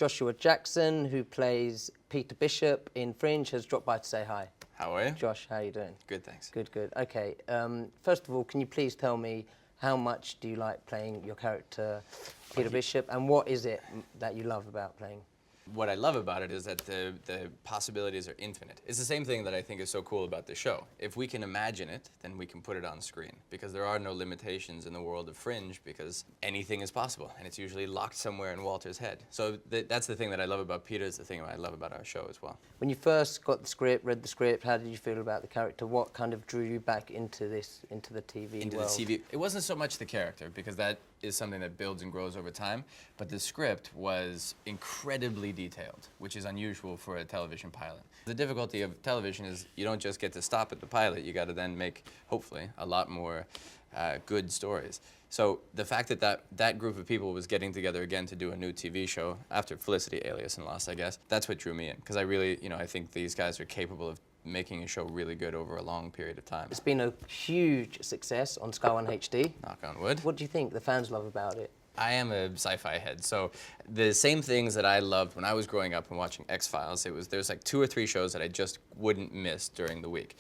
Joshua Jackson, who plays Peter Bishop in Fringe, has dropped by to say hi. How are you? Josh, how are you doing? Good, thanks. Good, good. Okay, first of all, can you please tell me how much do you like playing your character, Peter Bishop, and what is it that you love about playing? What I love about it is that the possibilities are infinite. It's the same thing that I think is so cool about the show. If we can imagine it, then we can put it on screen, because there are no limitations in the world of Fringe, because anything is possible, and it's usually locked somewhere in Walter's head. So that's the thing that I love about Peter, is the thing I love about our show as well. When you first got the script, read the script, how did you feel about the character? What kind of drew you back into the TV Into world? the TV. It wasn't so much the character, because that is something that builds and grows over time, but the script was incredibly detailed, which is unusual for a television pilot. The difficulty of television is you don't just get to stop at the pilot, you got to then make, hopefully, a lot more good stories. So the fact that that group of people was getting together again to do a new TV show after Felicity, Alias, and Lost, I guess, that's what drew me in, because I really, I think these guys are capable of making a show really good over a long period of time. It's been a huge success on Sky One HD. Knock on wood. What do you think the fans love about it? I am a sci-fi head, so the same things that I loved when I was growing up and watching X-Files, there's like 2 or 3 shows that I just wouldn't miss during the week.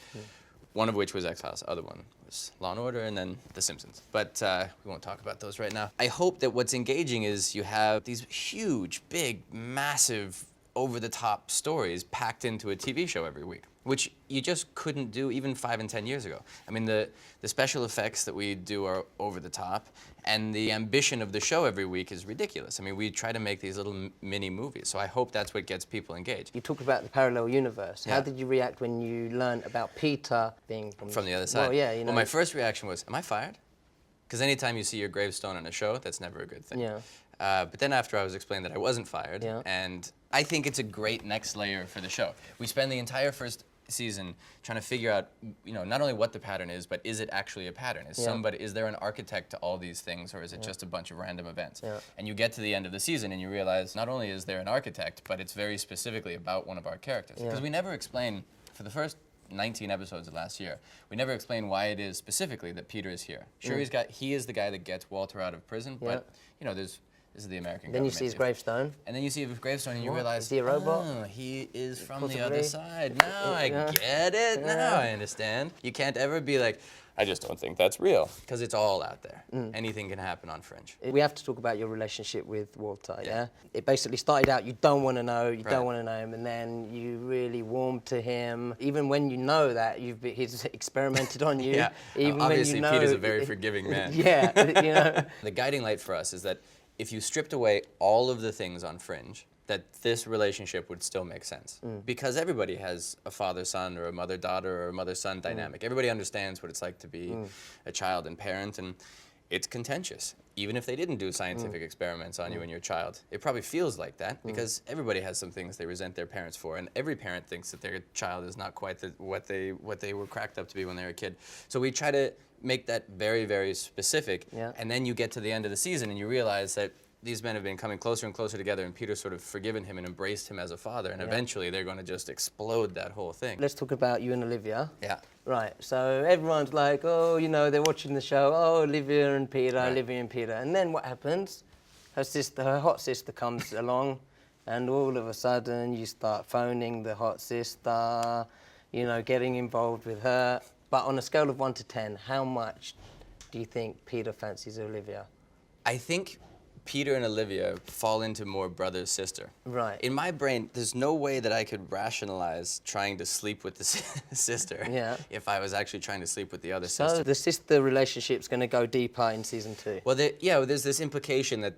One of which was X-Files, the other one was Law & Order, and then The Simpsons. But we won't talk about those right now. I hope that what's engaging is you have these huge, big, massive, over-the-top stories packed into a TV show every week, which you just couldn't do even 5 and 10 years ago. I mean, the special effects that we do are over the top, and the ambition of the show every week is ridiculous. I mean, we try to make these little mini movies, so I hope that's what gets people engaged. You talk about the parallel universe. Yeah. How did you react when you learned about Peter being from the other side? Well, yeah, Well, my first reaction was, am I fired? Because anytime you see your gravestone on a show, that's never a good thing. Yeah. But then after I was explained that I wasn't fired, Yeah. and I think it's a great next layer for the show. We spend the entire first season trying to figure out, not only what the pattern is, but is it actually a pattern? Is there an architect to all these things, or is it just a bunch of random events? Yeah. And you get to the end of the season and you realize not only is there an architect, but it's very specifically about one of our characters. Because we never explain, for the first 19 episodes of last year, we never explain why it is specifically that Peter is here. Sure, he is the guy that gets Walter out of prison, but this is the American Then government. you see his gravestone. And then you see his gravestone and you realize, is he a robot? oh, he is from Possibly. the other side. Now I get it. Now I understand. You can't ever be like, I just don't think that's real. Because it's all out there. Anything can happen on Fringe. We have to talk about your relationship with Walter, yeah? It basically started out, you don't want to know, you don't want to know him, and then you really warmed to him. Even when you know that he's experimented on you. Yeah. Even Obviously, when you know, Peter's a very forgiving man. Yeah, The guiding light for us is that if you stripped away all of the things on Fringe, that this relationship would still make sense. Because everybody has a father-son or a mother-daughter or a mother-son dynamic. Everybody understands what it's like to be a child and parent, and it's contentious. Even if they didn't do scientific experiments on you and your child, it probably feels like that, because everybody has some things they resent their parents for, and every parent thinks that their child is not quite what they were cracked up to be when they were a kid. So we try to make that very, very specific, and then you get to the end of the season and you realize that these men have been coming closer and closer together, and Peter's sort of forgiven him and embraced him as a father, and eventually they're going to just explode that whole thing. Let's talk about you and Olivia. Yeah. Right, so everyone's like, oh, they're watching the show, oh, Olivia and Peter, Olivia and Peter. And then what happens? Her hot sister comes along, and all of a sudden you start phoning the hot sister, getting involved with her. But on a scale of 1 to 10, how much do you think Peter fancies Olivia? I think Peter and Olivia fall into more brother-sister. Right. In my brain, there's no way that I could rationalize trying to sleep with the sister if I was actually trying to sleep with the other sister. So the sister relationship's going to go deeper in season 2? Well, there's this implication that,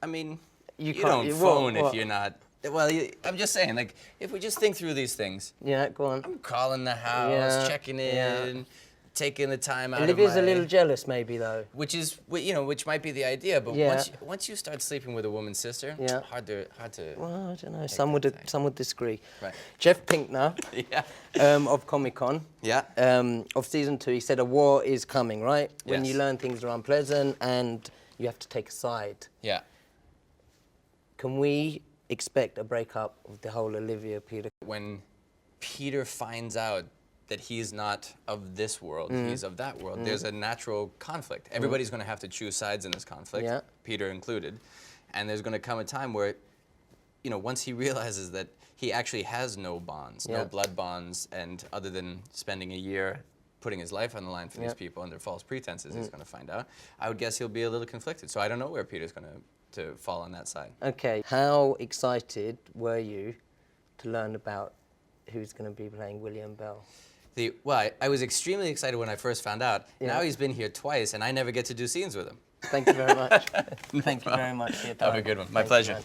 I mean, you don't what? phone if you're not... Well, I'm just saying, like, if we just think through these things... Yeah, go on. I'm calling the house, checking in, taking the time out Olivia's a little jealous, maybe, though. Which might be the idea, but once you start sleeping with a woman's sister, hard to. Well, I don't know. Some would disagree. Right. Jeff Pinkner, of Comic-Con, of season 2, he said a war is coming, right? When you learn things are unpleasant and you have to take a side. Yeah. Can we expect a breakup of the whole Olivia-Peter? When Peter finds out that he's not of this world, he's of that world, there's a natural conflict. Everybody's going to have to choose sides in this conflict, Peter included. And there's going to come a time where you know, once he realizes that he actually has no bonds, no Yeah. blood bonds, and other than spending a year putting his life on the line for these people under false pretenses, he's going to find out, I would guess he'll be a little conflicted. So I don't know where Peter's going to fall on that side. Okay, how excited were you to learn about who's going to be playing William Bell? Well, I was extremely excited when I first found out. Yeah. Now he's been here twice, and I never get to do scenes with him. Thank you very much. Thank you very much for your time. Have a good one. My Thank you, pleasure. man.